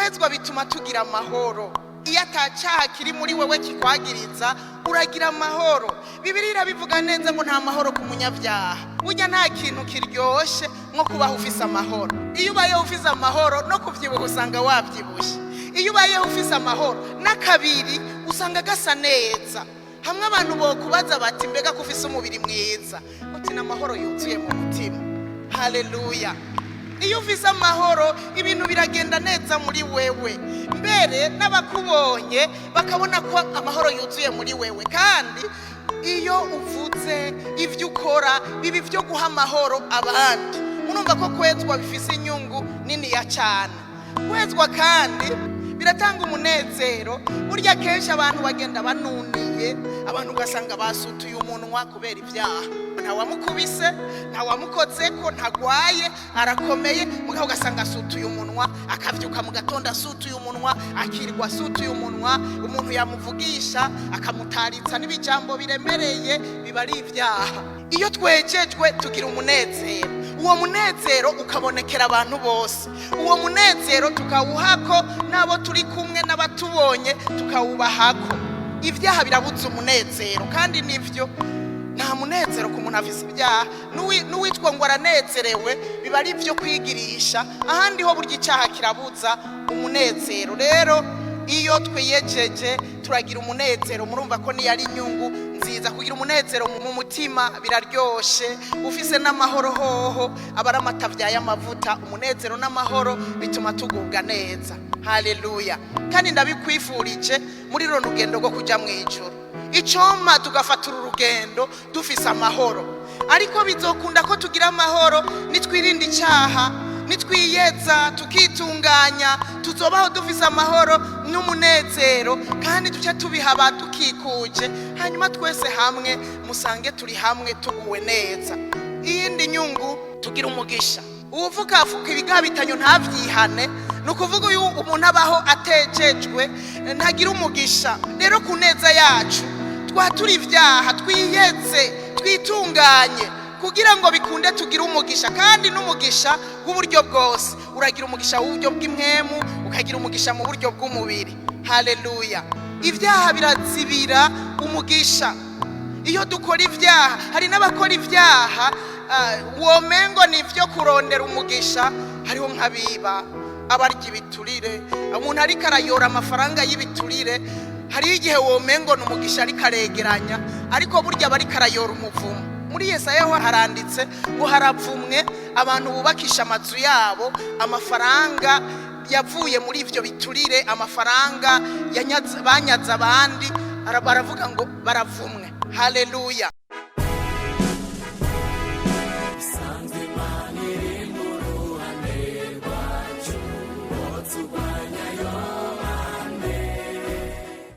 kwezwa bituma tugira amahoro. Iyo atacaha kiri muri wewe kikwagiriza uragira amahoro. Bibiliya irabivuga neza ngo nta mahoro ku munyabyaha. Burya nta kintu kiryoshe nko kubaho ufise amahoro. Iyo ubayeho ufise amahoro no kuvyibuha usanga wavyibushe. Iyo ubayeho ufise amahoro n'akabiri usanga gasa neza. Hamwe abantu bokubaza bati mbega ko ufise umubiri mwiza, uti n'amahoro yuzuye mu mutima. Haleluya. Iyo ufise amahoro ibintu biragenda neza muri wewe, mbere n'abakubonye bakabona ko amahoro yuzuye muri wewe. Kandi iyo uvuze ivyo ukora bibi vyo guha amahoro abandi, murumva ko kwezwa bifise inyungu nini ya cyane. Kwezwa kandi biratanga umunezero. Burya kenshi abantu bagenda banuniye, abantu ugasanga basutuye umunwa kubera ibyaha. Ntawamukubise, ntawamukozeko, ntagwaye, arakomeye, mugabo ugasanga asutuye umunwa, akavyuka mu gatondo asutuye umunwa, akirirwa asutuye umunwa, umuntu yamuvugisha akamutaritsa n'ibijambo biremereye, biba ari ibyaha. Iyo twejejwe tugira umunezero, uwo munezero ukabonekera abantu bose. Uwo munezero tukawuhako nabo turi kumwe n'abatubonye tukawubahako. Ibyaha birabuza umunezero, kandi nivyo nta munezero ku muntu afise ibyaha. N'uwitwa ngo aranezerewe biba ari byo kwigirisha, ahandi ho burya icyaha kirabuza umunezero. Rero iyo twiyejeje turagira umunezero. Murumva ko ni yari inyungu nziza kugira umunezero mu mutima, biraryoshe. Ufise n'amahoro hoho abara amatavya y'amavuta. Umunezero n'amahoro bituma tugubwa neza. Haleluya. Kandi ndabikwifurije muri ro rugendo rwo kuja mu ijuru. Icoma tugafatura urugendo dufise amahoro. Ariko bizokunda ko tugira amahoro nitwirinda icyaha, nitwiyeza tukitunganya, tuzobaho dufise amahoro n'umunezero, kandi duce tubihaba dukikuje. Hanyuma twese hamwe musange turi hamwe tuguwe neza. Iyindi nyungu tugira umugisha. Uvuga ibigabitanyo ntavyihane, nukuvuga uyu umuntu abaho atejejwe ntagira umugisha. Rero kuneza yacu twaturi ivyaha, twiyeze, twitunganye kugira ngo bikunde tugira umugisha. Kandi n'umugisha w'uburyo bwose. Uragira umugisha w'uburyo bw'impwemu, ukagira umugisha mu buryo bw'umubiri. Haleluya. Ivyaha birazibira umugisha. Iyo dukora ivyaha, hari n'abakora ivyaha womengo nivyo kurondera umugisha. Hariho nk'abiba, abarya ibiturire, umuntu ariko arayora amafaranga y'ibiturire. Hari igihe womengo n'umugisha ariko aregeranya, ariko burya bari karayora umuvumo. Muri Yesaya haranditse ngo haravumwe abantu bubakisha amazu yabo amafaranga yavuye muri ivyo biturire, amafaranga banyaza abandi. Baravuga ngo baravumwe. Haleluya.